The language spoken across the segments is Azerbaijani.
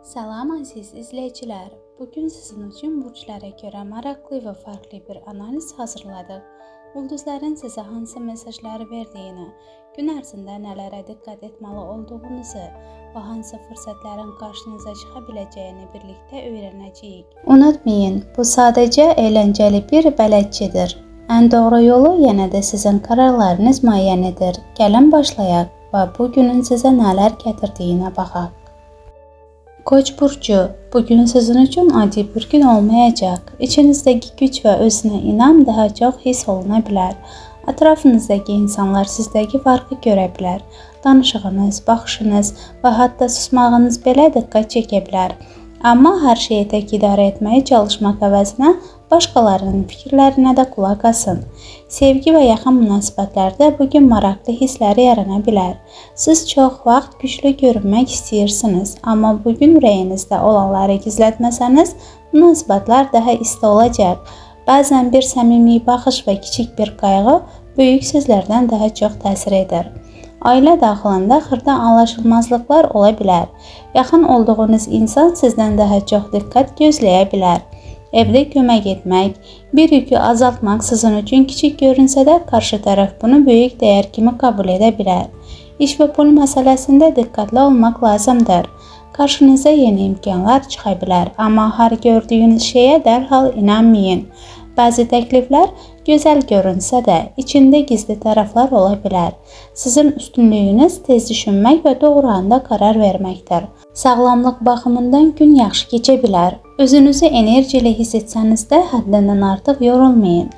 Salam aziz izleyiciler. Bugün sizin için burçlara göre maraqlı ve farklı bir analiz hazırladık. Ulduzların size hansı mesajları verdiğini, gün ərzində nələrə dikkat etmeli olduğunuzu ve hansı fırsatların karşınıza çıkabileceğini birlikte öğreneceğiz. Unutmayın, bu sadece eğlenceli bir bələdçidir. En doğru yolu yine de sizin kararlarınız müəyyən edir. Gəlin başlayaq ve bugünün size nələr gətirdiyinə baxaq. Koç burcu, bugün sizin için adi bir gün olmayacak. İçinizdeki güç ve özüne inam daha çok his olunabilir. Etrafınızdaki insanlar sizdeki farkı görebilir. Danışığınız, baxışınız ve hatta susmağınız belə dikkat çekebilir. Amma her şeyi tek idare etmeye çalışmak əvəzinə başqalarının fikirlərinə də qulaq asın. Sevgi və yaxın münasibətlərdə bugün maraqlı hisslər yarana bilər. Siz çox vaxt güclü görünmək istəyirsiniz, amma bugün ürəyinizdə olanları gizlətməsəniz, münasibətlər daha isti olacaq. Bəzən bir səmimi baxış və kiçik bir qayğı böyük sözlərdən daha çox təsir edir. Ailə daxilində xırda anlaşılmazlıqlar ola bilər. Yaxın olduğunuz insan sizdən daha çox diqqət gözləyə bilər. Evdə kömək etmək, bir yükü azaltmaq sizin üçün kiçik görünsə də qarşı tərəf bunu böyük dəyər kimi qəbul edə bilər. İş və pul məsələsində diqqətli olmaq lazımdır. Qarşınıza yeni imkanlar çıxa bilər, amma hər gördüyünüz şeyə dərhal inanmayın. Bəzi təkliflər gözəl görünsə də içində gizli tərəflər ola bilər. Sizin üstünlüyünüz tez düşünmək və doğru anda qərar verməkdir. Sağlamlıq baxımından gün yaxşı keçə bilər. Özünüzü enerjili hiss etsəniz də həddindən artıq yorulmayın.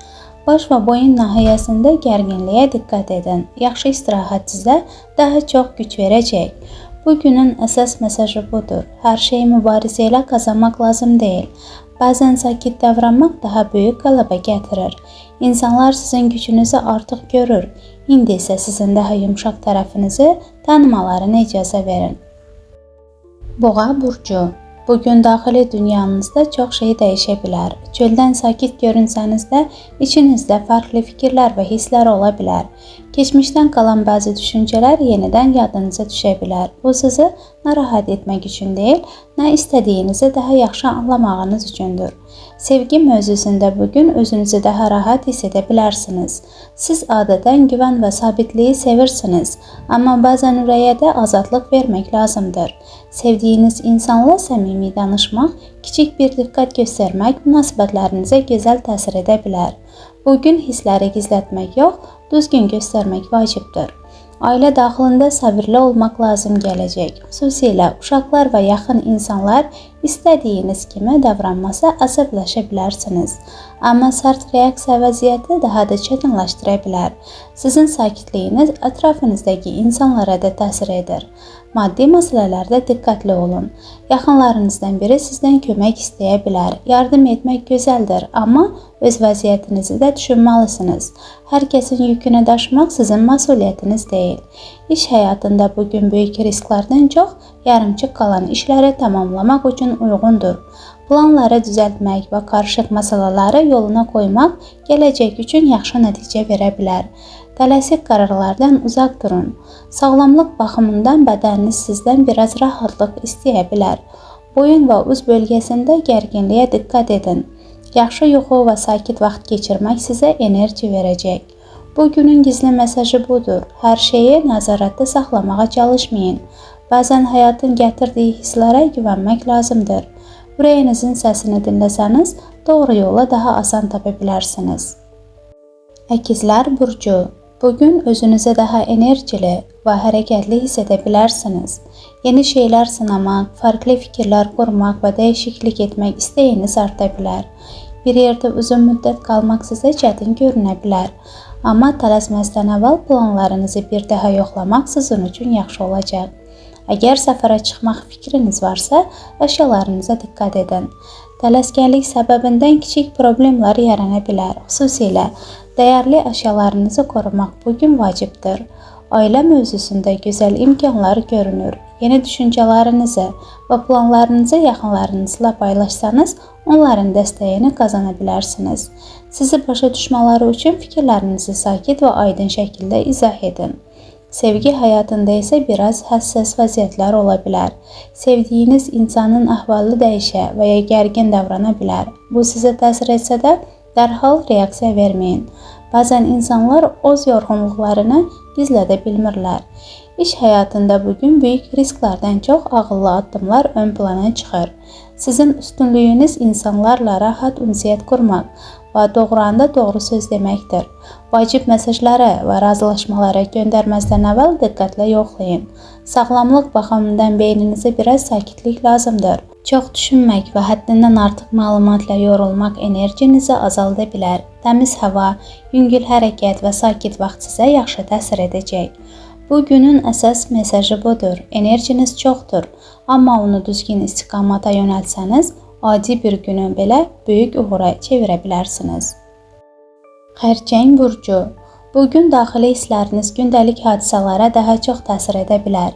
Baş və boyun nahiyəsində gərginliyə diqqət edin. Yaxşı istirahət sizə daha çox güc verəcək. Bugünün əsas mesajı budur. Hər şeyi mübarizə ilə qazanmaq lazım deyil. Bəzən sakit davranmaq daha böyük qələbə gətirir. İnsanlar sizin gücünüzü artıq görür. İndi isə sizin daha yumşaq tərəfinizi tanımalarına icazə verin. Boğa burcu, bugün daxili dünyanızda çox şey dəyişə bilər. Çöldən sakit görünsəniz də içinizdə farklı fikirlər və hisslər ola bilər. Keçmişdən qalan bəzi düşüncələr yenidən yadınıza düşə bilər. Bu sizi narahat etmək üçün deyil, nə istədiyinizi daha yaxşı anlamağınız üçündür. Sevgi mövzusunda bugün özünüzü daha rahat hiss edə bilərsiniz. Siz adətən güvən və sabitliyi sevirsiniz, amma bəzən ürəyə də azadlıq vermək lazımdır. Sevdiyiniz insanla səmimi danışmaq, kiçik bir diqqət göstərmək münasibətlərinizə gözəl təsir edə bilər. Bugün hissləri gizlətmək yox, düzgün göstərmək vacibdir. Ailə daxilində sabırlı olmaq lazım gələcək. Xüsusilə uşaqlar və yaxın insanlar istədiyiniz kimi davranmasa əsəbləşə bilərsiniz. Amma sərt reaksiya vəziyyəti daha da çətinləşdirə bilər. Sizin sakitliyiniz ətrafınızdakı insanlara da təsir edir. Maddi məsələlərdə diqqətli olun. Yaxınlarınızdan biri sizdən kömək istəyə bilər. Yardım etmək gözəldir, amma öz vəziyyətinizi də düşünməlisiniz. Hər kəsin yükünü daşımaq sizin məsuliyyətiniz deyil. İş həyatında bugün böyük risklərdən çox yarımçıq qalan işləri tamamlamaq üçün uyğundur. Planları düzəltmək və qarışıq məsələləri yoluna qoymaq gələcək üçün yaxşı nəticə verə bilər. Tələsik qərarlardan uzaq durun. Sağlamlıq baxımından bədəniniz sizdən biraz rahatlıq istəyə bilər. Boyun və uz bölgəsində gərginliyə diqqət edin. Yaxşı yuxu və sakit vaxt keçirmək sizə enerji verəcək. Bugünün gizli mesajı budur. Hər şeyi nəzarətdə saxlamağa çalışmayın. Bəzən həyatın gətirdiyi hisslərə güvənmək lazımdır. Ürəyinizin səsini dinləsəniz, doğru yola daha asan tapa bilərsiniz. Əkizlər burcu, bugün özünüzü daha enerjili və hərəkətli hiss edə bilərsiniz. Yeni şeylər sınamaq, farklı fikirlər qurmaq və dəyişiklik etmək istəyiniz arta bilər. Bir yerdə uzun müddət qalmaq sizə çətin görünə bilər. Amma tələsməzdən əvvəl planlarınızı bir daha yoxlamaq sizin üçün yaxşı olacaq. Əgər səfərə çıxmaq fikriniz varsa, əşyalarınıza diqqət edin. Tələskənlik səbəbindən kiçik problemlər yarana bilər. Xüsusilə dəyərli əşyalarınızı qorumaq bugün vacibdir. Ailə mövzusunda gözəl imkanlar görünür. Yeni düşüncələrinizi və planlarınızı yaxınlarınızla paylaşsanız, onların dəstəyini qazana bilərsiniz. Sizi başa düşmələri üçün fikirlərinizi sakit və aydın şəkildə izah edin. Sevgi həyatında isə biraz həssas vəziyyətlər ola bilər. Sevdiyiniz insanın əhvalı dəyişə və ya gərgin davrana bilər. Bu sizə təsir etsə də dərhal reaksiya verməyin. Bəzən insanlar öz yorğunluqlarını gizlədə bilmirlər. İş həyatında bugün böyük risklərdən çox ağıllı addımlar ön plana çıxır. Sizin üstünlüyünüz insanlarla rahat ünsiyyət qurmaq və doğru anda doğru söz deməkdir. Vacib mesajları və razılaşmaları göndərməzdən əvvəl diqqətlə yoxlayın. Sağlamlıq baxımından beyninizə biraz sakitlik lazımdır. Çox düşünmək və həddindən artıq məlumatla yorulmaq enerjinizi azalda bilər. Təmiz hava, yüngül hərəkət və sakit vaxt sizə yaxşı təsir edəcək. Bu günün əsas mesajı budur. Enerjiniz çoxdur, amma onu düzgün istiqamata yönəlsəniz, adi bir günü belə böyük uğura çevirə bilərsiniz. Xərçəng burcu. Bugün daxili hissləriniz gündəlik hadisələrə daha çox təsir edə bilər.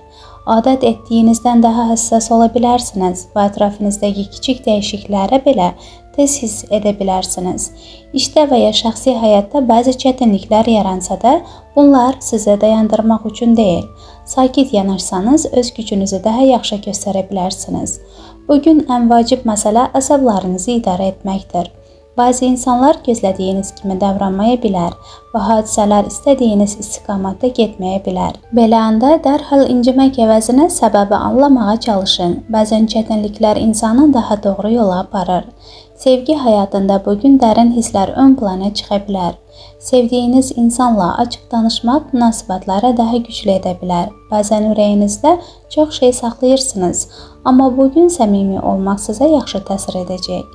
Adət etdiyinizdən daha həssas ola bilərsiniz və ətrafınızdakı kiçik dəyişikliklərə belə tez hiss edə bilərsiniz. İşdə və ya şəxsi həyatda bəzi çətinliklər yaransa da, bunlar sizə dayandırmaq üçün deyil. Sakit yanaşsanız, öz gücünüzü daha yaxşı göstərə bilərsiniz. Bugün ən vacib məsələ əsəblərinizi idarə etməkdir. Bəzi insanlar gözlədiyiniz kimi davranmaya bilər və hadisələr istədiyiniz istiqamətdə getməyə bilər. Belə anda dərhal incimək əvəzinə səbəbi anlamağa çalışın. Bəzən çətinliklər insanı daha doğru yola aparır. Sevgi həyatında bugün dərin hisslər ön plana çıxa bilər. Sevdiyiniz insanla açıq danışmaq münasibətləri daha güclü edə bilər. Bəzən ürəyinizdə çox şey saxlayırsınız, amma bugün səmimi olmaq sizə yaxşı təsir edəcək.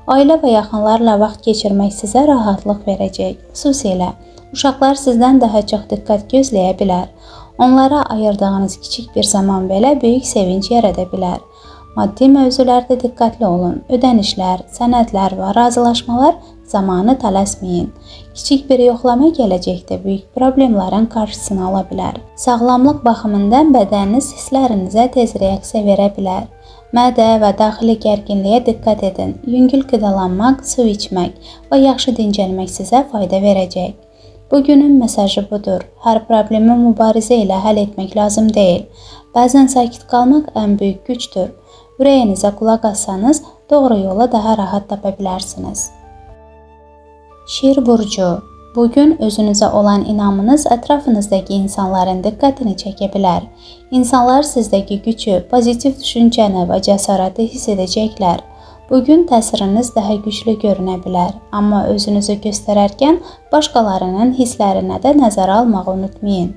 Ailə və yaxınlarla vaxt keçirmək sizə rahatlıq verəcək. Xüsusilə uşaqlar sizdən daha çox diqqət gözləyə bilər. Onlara ayırdığınız kiçik bir zaman belə böyük sevinç yarada bilər. Maddi mövzularda diqqətli olun. Ödənişlər, sənədlər və razılaşmalar zamanı tələsməyin. Kiçik bir yoxlama gələcəkdə böyük problemlərin qarşısını ala bilər. Sağlamlıq baxımından bədəniniz hisslərinizə tez reaksiya verə bilər. Mədə və daxili gərginliyə diqqət edin. Yüngül qidalanmaq, su içmək və yaxşı dincəlmək sizə fayda verəcək. Bugünün mesajı budur. Hər problemi mübarizə ilə həll etmək lazım deyil. Bəzən sakit qalmaq ən böyük gücdür. Ürəyinizə qulaq assanız, doğru yola daha rahat tapa bilərsiniz. Şir burcu. Bugün özünüzə olan inamınız ətrafınızdakı insanların diqqətini çəkə bilər. İnsanlar sizdəki gücü, pozitiv düşüncəni və cəsarəti hiss edəcəklər. Bugün təsiriniz daha güclü görünə bilər, amma özünüzü göstərərkən başqalarının hisslərinə də nəzərə almağı unutmayın.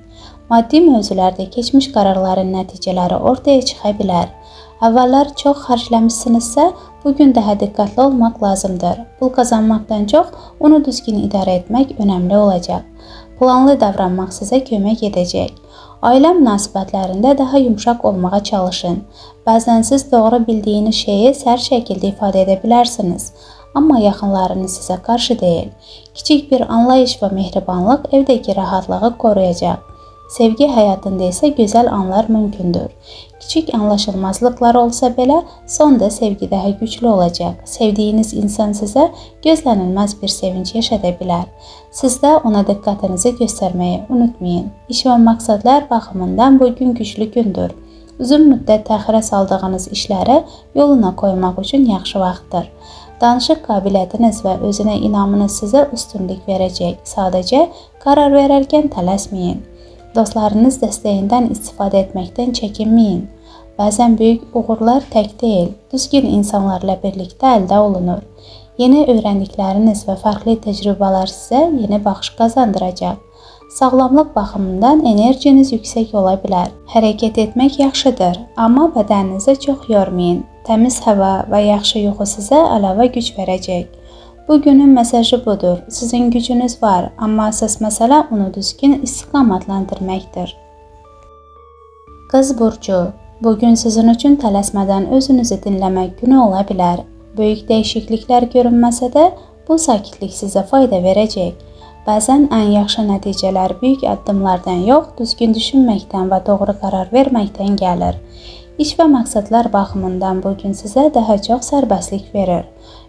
Maddi mövzularda keçmiş qərarların nəticələri ortaya çıxa bilər. Əvvəllər çox xərcləmişsinizsə, bugün daha diqqətli olmaq lazımdır. Pul qazanmaqdan çox onu düzgün idarə etmək önəmli olacaq. Planlı davranmaq sizə kömək edəcək. Ailə münasibətlərində daha yumşaq olmağa çalışın. Bəzən siz doğru bildiyiniz şeyi sərt şəkildə ifadə edə bilərsiniz, amma yaxınlarınız sizə qarşı deyil. Kiçik bir anlayış və mehribanlıq evdəki rahatlığı qoruyacaq. Sevgi həyatında isə gözəl anlar mümkündür. Kiçik anlaşılmazlıqlar olsa belə, sonda sevgi daha güclü olacaq. Sevdiyiniz insan sizə gözlənilməz bir sevinç yaşada bilər. Siz də ona diqqətinizi göstərməyi unutmayın. İş və məqsədlər baxımından bugün güclü gündür. Uzun müddət təxirə saldığınız işləri yoluna qoymaq üçün yaxşı vaxtdır. Danışıq qabiliyyətiniz və özünə inamınız sizə üstünlük verəcək. Sadəcə qərar verərkən tələsməyin. Dostlarınız dəstəyindən istifadə etməkdən çəkinməyin. Bəzən böyük uğurlar tək deyil, düzgün insanlarla birlikdə əldə olunur. Yeni öyrəndikləriniz və fərqli təcrübələr sizə yeni baxış qazandıracaq. Sağlamlıq baxımından enerjiniz yüksək ola bilər. Hərəkət etmək yaxşıdır, amma bədəninizi çox yormayın. Təmiz hava və yaxşı yuxu sizə əlavə güc verəcək. Bugünün mesajı budur. Sizin gücünüz var, amma əsas məsələ onu düzgün istiqamətləndirməkdir. Qız burcu. Bugün sizin üçün tələsmədən özünüzü dinləmək günü ola bilər. Böyük dəyişikliklər görünməsə də, bu sakitlik sizə fayda verəcək. Bəzən ən yaxşı nəticələr böyük addımlardan yox, düzgün düşünməkdən və doğru qərar verməkdən gəlir. İş və məqsədlər baxımından bugün sizə daha çox sərbəstlik verir.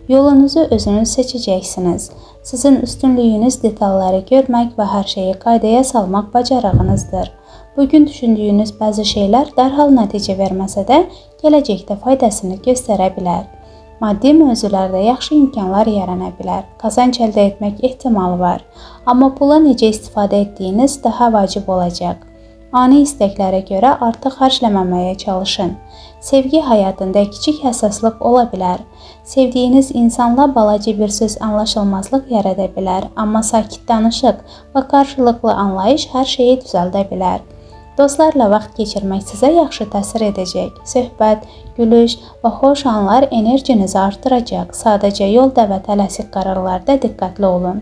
Yolunuzu özünüz seçəcəksiniz. Sizin üstünlüyünüz detalları görmək və hər şeyi qaydaya salmaq bacarığınızdır. Bugün düşündüyünüz bəzi şeylər dərhal nəticə verməsə də, gələcəkdə faydasını göstərə bilər. Maddi mövzularda yaxşı imkanlar yarana bilər, qazanc əldə etmək ehtimalı var. Amma pula necə istifadə etdiyiniz daha vacib olacaq. Ani istəklərə görə artıq xərcləməməyə çalışın. Sevgi həyatında kiçik həssaslıq ola bilər. Sevdiyiniz insanla balaca bir söz anlaşılmazlıq yarada bilər, amma sakit danışıq və qarşılıqlı anlayış hər şeyi düzəldə bilər. Dostlarla vaxt keçirmək sizə yaxşı təsir edəcək. Söhbət, gülüş və xoş anlar enerjinizi artıracaq. Sadəcə yolda və tələsik qərarlarda diqqətli olun.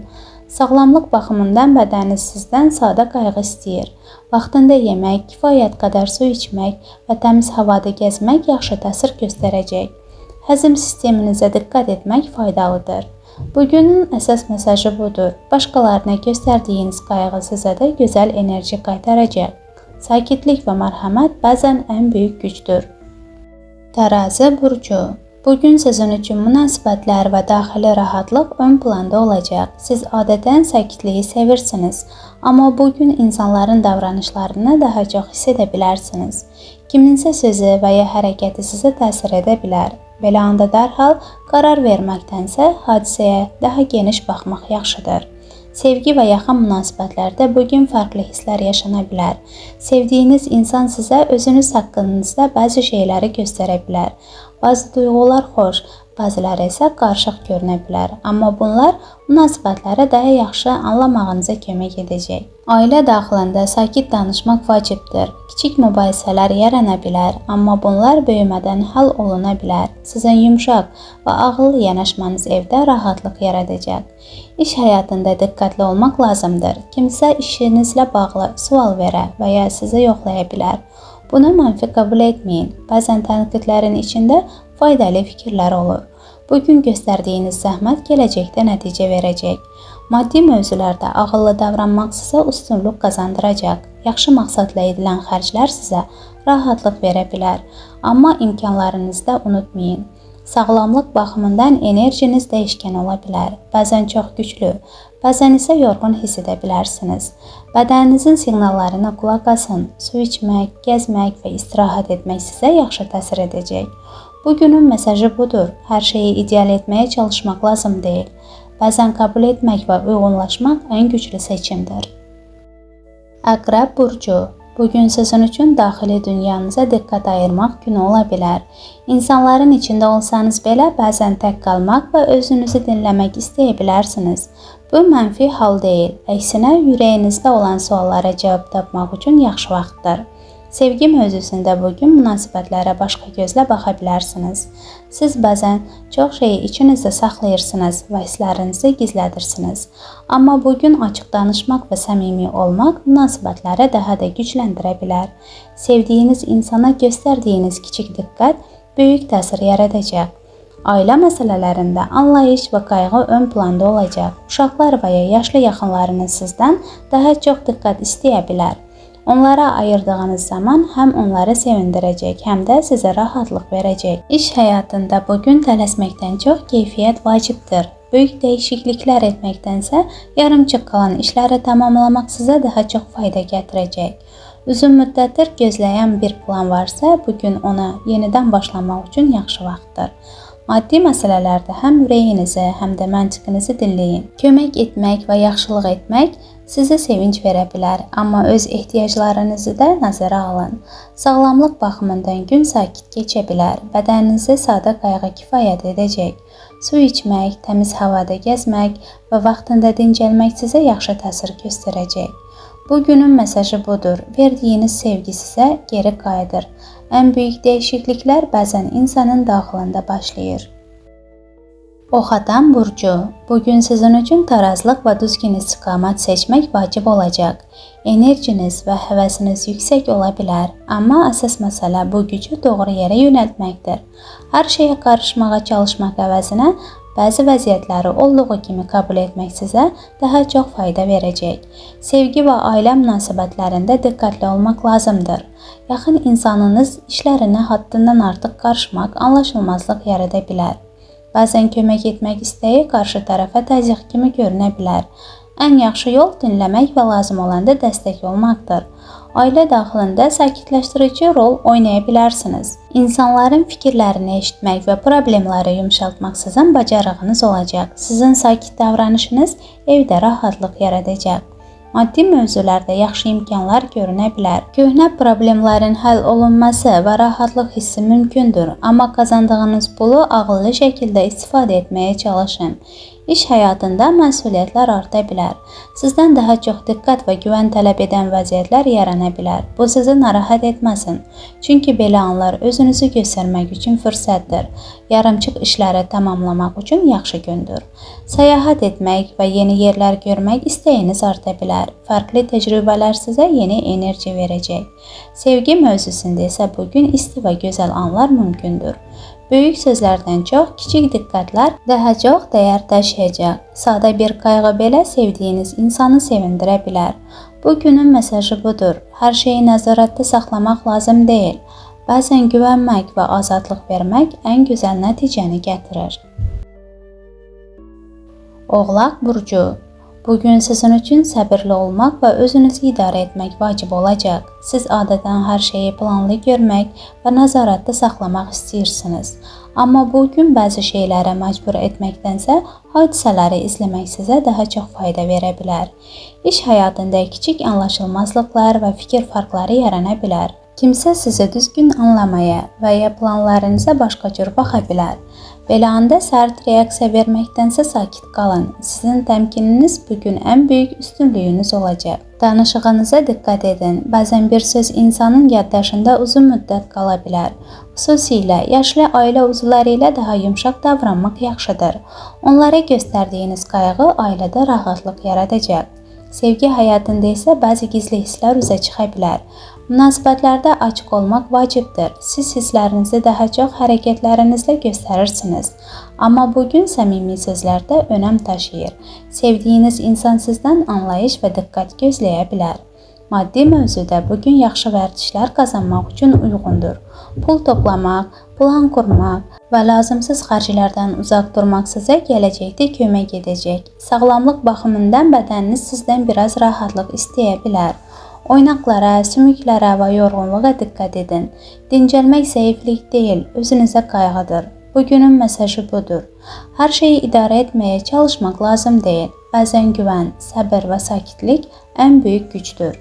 Sağlamlıq baxımından bədəniniz sizdən sadə qayğı istəyir. Vaxtında yemək, kifayət qədər su içmək və təmiz havada gəzmək yaxşı təsir göstərəcək. Həzm sisteminizə diqqət etmək faydalıdır. Bugünün əsas mesajı budur. Başqalarına göstərdiyiniz qayğı sizə də gözəl enerji qaytaracaq. Sakitlik və mərhəmət bəzən ən böyük gücdür. Tərəzi burcu. Bugün sizin üçün münasibətlər və daxili rahatlıq ön planda olacaq. Siz adətən sakitliyi sevirsiniz, amma bugün insanların davranışlarını daha çox hiss edə bilərsiniz. Kiminsə sözü və ya hərəkəti sizə təsir edə bilər. Belə anda dərhal qərar verməkdənsə hadisəyə daha geniş baxmaq yaxşıdır. Sevgi və yaxın münasibətlərdə bugün fərqli hisslər yaşana bilər. Sevdiyiniz insan sizə özünüz haqqınızda bəzi şeyləri göstərə bilər. Bazı duyğular xoş, bazıları isə qarışıq görünə bilər. Amma bunlar münasibətləri daha yaxşı anlamağınıza kömək edəcək. Ailə daxilində sakit danışmaq vacibdir. Kiçik mübahisələr yarana bilər, amma bunlar böyümədən həll oluna bilər. Sizin yumşaq və ağıllı yanaşmanız evdə rahatlıq yaradacaq. İş həyatında diqqətli olmaq lazımdır. Kimsə işinizlə bağlı sual verə və ya sizə yoxlaya bilər. Bunu mənfi qəbul etməyin. Bəzən tənqidlərin içində faydalı fikirlər olur. Bugün göstərdiyiniz zəhmət gələcəkdə nəticə verəcək. Maddi mövzularda ağıllı davranmaq sizə üstünlük qazandıracaq. Yaxşı məqsədlə edilən xərclər sizə rahatlıq verə bilər. Amma imkanlarınızı da unutmayın. Sağlamlıq baxımından enerjiniz dəyişkən ola bilər. Bəzən çox güclü, bəzən isə yorğun hiss edə bilərsiniz. Bədəninizin siqnallarına qulaq asın. Su içmək, gəzmək və istirahət etmək sizə yaxşı təsir edəcək. Bugünün mesajı budur. Hər şeyi ideal etməyə çalışmaq lazım deyil. Bəzən qəbul etmək və uyğunlaşmaq ən güclü seçimdir. Əqrəb burcu. Bugün sizin üçün daxili dünyanıza diqqət ayırmaq günü ola bilər. İnsanların içində olsanız belə bəzən tək qalmaq və özünüzü dinləmək istəyə bilərsiniz. Bu mənfi hal deyil. Əksinə, ürəyinizdə olan suallara cavab tapmaq üçün yaxşı vaxtdır. Sevgi mövzusunda bugün münasibətlərə başqa gözlə baxa bilərsiniz. Siz bəzən çox şeyi içinizdə saxlayırsınız və hisslərinizi gizlədirsiniz. Amma bugün açıq danışmaq və səmimi olmaq münasibətləri daha da gücləndirə bilər. Sevdiyiniz insana göstərdiyiniz kiçik diqqət böyük təsir yaradacaq. Ailə məsələlərində anlayış və qayğı ön planda olacaq. Uşaqlar və ya yaşlı yaxınlarınız sizdən daha çox diqqət istəyə bilər. Onlara ayırdığınız zaman həm onları sevindirəcək, həm də sizə rahatlıq verəcək. İş həyatında bugün tələsməkdən çox keyfiyyət vacibdir. Böyük dəyişikliklər etməkdənsə yarımçıq qalan işləri tamamlamaq sizə daha çox fayda gətirəcək. Uzun müddətdir gözləyən bir plan varsa, bugün ona yenidən başlamaq üçün yaxşı vaxtdır. Maddi məsələlərdə həm ürəyinizi, həm də məntiqinizi dinləyin. Kömək etmək və yaxşılıq etmək sizə sevinç verə bilər, amma öz ehtiyaclarınızı da nəzərə alın. Sağlamlıq baxımından gün sakit keçə bilər, bədəninizə sadə qayğı kifayət edəcək. Su içmək, təmiz havada gəzmək və vaxtında dincəlmək sizə yaxşı təsir göstərəcək. Bugünün mesajı budur. Verdiyiniz sevgi sizə geri qayıdır. Ən böyük dəyişikliklər bəzən insanın daxilində başlayır. Oxatan burcu. Bugün sizin üçün tarazlıq və düzgün istiqamət seçmək vacib olacaq. Enerjiniz və həvəsiniz yüksək ola bilər, amma əsas məsələ bu gücü doğru yerə yönəltməkdir. Hər şeyə qarışmağa çalışmaq əvəzinə bəzi vəziyyətləri olduğu kimi qəbul etmək sizə daha çox fayda verəcək. Sevgi və ailə münasibətlərində diqqətli olmaq lazımdır. Yaxın insanınız işlərinə həddindən artıq qarışmaq anlaşılmazlıq yarada bilər. Bəzən kömək etmək istəyi qarşı tərəfə təzyiq kimi görünə bilər. Ən yaxşı yol dinləmək və lazım olanda dəstək olmaqdır. ailə daxilində sakitləşdirici rol oynaya bilərsiniz. İnsanların fikirlərini eşitmək və problemləri yumşaltmaq sizin bacarığınız olacaq. Sizin sakit davranışınız evdə rahatlıq yaradacaq. Maddi mövzularda yaxşı imkanlar görünə bilər. Köhnə problemlərin həll olunması və rahatlıq hissi mümkündür, amma qazandığınız pulu ağıllı şəkildə istifadə etməyə çalışın. İş həyatında məsuliyyətlər arta bilər. Sizdən daha çox diqqət və güvən tələb edən vəziyyətlər yarana bilər. Bu sizi narahat etməsin. Çünki belə anlar özünüzü göstərmək üçün fürsətdir. Yarımçıq işləri tamamlamaq üçün yaxşı gündür. Səyahət etmək və yeni yerlər görmək istəyiniz arta bilər. Fərqli təcrübələr sizə yeni enerji verəcək. Sevgi mövzusunda isə bugün isti və gözəl anlar mümkündür. Böyük sözlərdən çox, kiçik diqqətlər daha çox dəyər daşıyacaq. Sadə bir qayğı belə sevdiyiniz insanı sevindirə bilər. Bu günün mesajı budur. Hər şeyi nəzarətdə saxlamaq lazım deyil. Bəzən güvənmək və azadlıq vermək ən gözəl nəticəni gətirir. Oğlaq burcu. Bugün sizin üçün səbirli olmaq və özünüzü idarə etmək vacib olacaq. Siz adətən hər şeyi planlı görmək və nəzarətdə saxlamaq istəyirsiniz. Amma bugün bəzi şeylərə məcbur etməkdənsə, hadisələri izləmək sizə daha çox fayda verə bilər. İş həyatında kiçik anlaşılmazlıqlar və fikir fərqləri yarana bilər. Kimsə sizi düzgün anlamaya və ya planlarınıza başqa cür baxa bilər. Belə anda sərt reaksiya verməkdənsə sakit qalın. Sizin təmkininiz bugün ən böyük üstünlüyünüz olacaq. Danışığınıza diqqət edin. Bəzən bir söz insanın yaddaşında uzun müddət qala bilər. Xüsusilə yaşlı ailə üzvləri ilə daha yumşaq davranmaq yaxşıdır. Onlara göstərdiyiniz qayğı ailədə rahatlıq yaradacaq. Sevgi həyatında isə bəzi gizli hisslər üzə çıxa bilər. Münasibətlərdə açıq olmaq vacibdir. Siz hisslərinizi daha çox hərəkətlərinizlə göstərirsiniz. Amma bugün səmimi sözlərdə önəm daşıyır. Sevdiyiniz insan sizdən anlayış və diqqət gözləyə bilər. Maddi mövzuda bugün yaxşı vərdişlər qazanmaq üçün uyğundur. Pul toplamaq, plan qurmaq və lazımsız xərclərdən uzaq durmaq sizə gələcəkdə kömək edəcək. Sağlamlıq baxımından bədəniniz sizdən biraz rahatlıq istəyə bilər. Oynaqlara, sümüklərə və yorğunluğa diqqət edin. Dincəlmək zəiflik deyil, özünüzə qayğıdır. Bugünün mesajı budur. Hər şeyi idarə etməyə çalışmaq lazım deyil. Bəzən güvən, səbir və sakitlik ən böyük gücdür.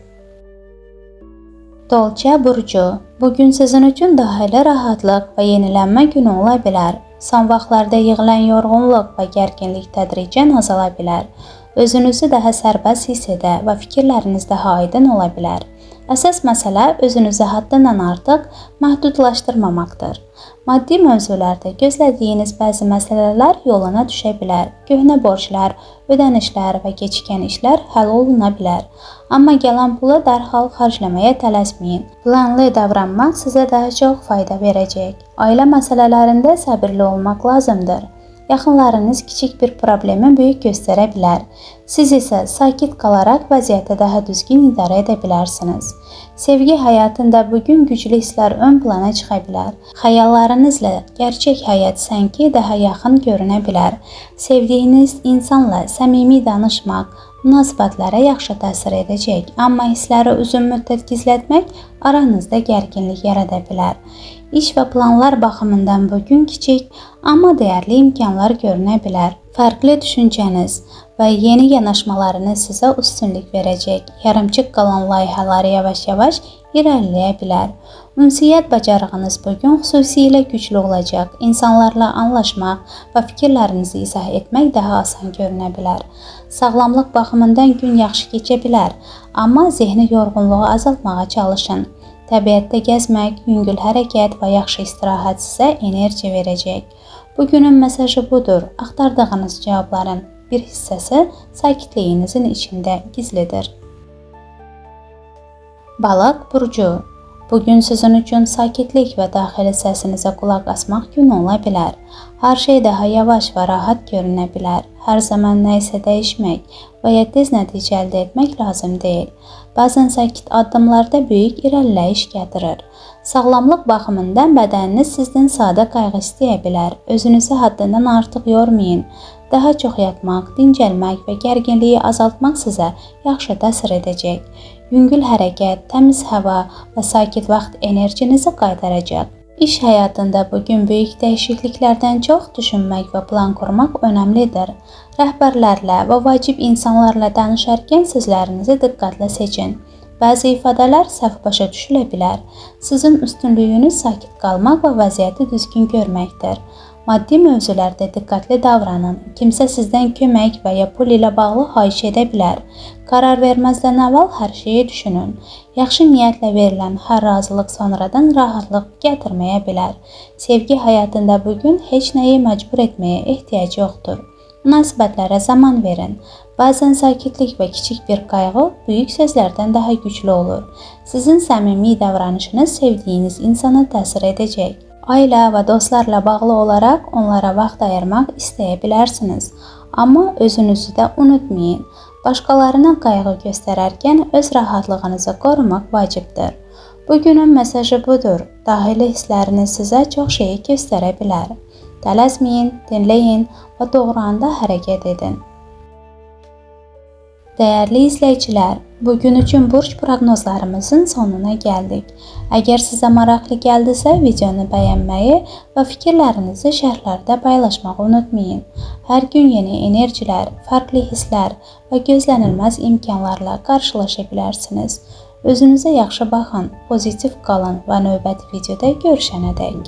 Dolça burcu. Bugün sizin üçün daxili rahatlıq və yenilənmə günü ola bilər. Son vaxtlarda yığılan yorğunluq və gərginlik tədricən azala bilər. Özünüzü daha sərbəst hiss edə və fikirləriniz daha aydın ola bilər. Əsas məsələ özünüzü həddindən artıq məhdudlaşdırmamaqdır. Maddi mövzularda gözlədiyiniz bəzi məsələlər yoluna düşə bilər. Köhnə borclar, ödənişlər və gecikən işlər həll oluna bilər. Amma gələn pulu dərhal xərcləməyə tələsməyin. Planlı davranmaq sizə daha çox fayda verəcək. Ailə məsələlərində səbirli olmaq lazımdır. Yaxınlarınız kiçik bir problemi böyük göstərə bilər. Siz isə sakit qalaraq vəziyyəti daha düzgün idarə edə bilərsiniz. Sevgi həyatında bugün güclü hisslər ön plana çıxa bilər. Xəyallarınızla gerçək həyat sanki daha yaxın görünə bilər. Sevdiyiniz insanla səmimi danışmaq münasibətlərə yaxşı təsir edəcək, amma hissləri uzun müddət gizlətmək aranızda gərginlik yarada bilər. İş və planlar baxımından bugün kiçik, amma dəyərli imkanlar görünə bilər. Fərqli düşüncəniz və yeni yanaşmalarınız sizə üstünlük verəcək. Yarımçıq qalan layihələr yavaş-yavaş irəliləyə bilər. Ünsiyyət bacarığınız bugün xüsusilə güclü olacaq. İnsanlarla anlaşmaq və fikirlərinizi izah etmək daha asan görünə bilər. Sağlamlıq baxımından gün yaxşı keçə bilər, amma zehni yorğunluğu azaltmağa çalışın. Təbiətdə gəzmək, yüngül hərəkət və yaxşı istirahət sizə enerji verəcək. Bugünün mesajı budur. Axtardığınız cavabların bir hissəsi sakitliyinizin içində gizlidir. Balıq burcu. Bugün sizin üçün sakitlik və daxili səsinizə qulaq asmaq günü ola bilər. Hər şey daha yavaş və rahat görünə bilər. Hər zaman nə isə dəyişmək və ya tez nəticə əldə etmək lazım deyil. Bəzən sakit addımlarda böyük irəliləyiş gətirir. Sağlamlıq baxımından bədəniniz sizdən sadə qayğı istəyə bilər. Özünüzü həddindən artıq yormayın. Daha çox yatmaq, dincəlmək və gərginliyi azaltmaq sizə yaxşı təsir edəcək. Yüngül hərəkət, təmiz hava və sakit vaxt enerjinizi qaytaracaq. İş həyatında bugün böyük dəyişikliklərdən çox düşünmək və plan qurmaq önəmlidir. Rəhbərlərlə və vacib insanlarla danışarkən sözlərinizi diqqətlə seçin. Bəzi ifadələr səhv başa düşülə bilər. Sizin üstünlüyünüz sakit qalmaq və vəziyyəti düzgün görməkdir. Maddi mövzularda diqqətli davranın. Kimsə sizdən kömək və ya pul ilə bağlı xahiş edə bilər. Qərar verməzdən əvvəl hər şeyi düşünün. Yaxşı niyyətlə verilən hər razılıq sonradan rahatlıq gətirməyə bilər. Sevgi həyatında bugün heç nəyi məcbur etməyə ehtiyac yoxdur. Münasibətlərə zaman verin. Bəzən sakitlik və kiçik bir qayğı böyük sözlərdən daha güclü olur. Sizin səmimi davranışınız sevdiyiniz insana təsir edəcək. Ailə və dostlarla bağlı olaraq onlara vaxt ayırmaq istəyə bilərsiniz. Amma özünüzü də unutmayın. Başqalarına qayğı göstərərkən öz rahatlığınızı qorumaq vacibdir. Bugünün mesajı budur. Daxili hissləriniz sizə çox şeyi göstərə bilər. Tələsməyin, dinləyin və doğru anda hərəkət edin. Dəyərli izləyicilər, bugün üçün burç proqnozlarımızın sonuna gəldik. Əgər sizə maraqlı gəldisə, videonu bəyənməyi və fikirlərinizi şərhlərdə paylaşmağı unutmayın. Hər gün yeni enerjilər, fərqli hisslər və gözlənilməz imkanlarla qarşılaşa bilərsiniz. Özünüzə yaxşı baxın, pozitiv qalın və növbəti videoda görüşənədək.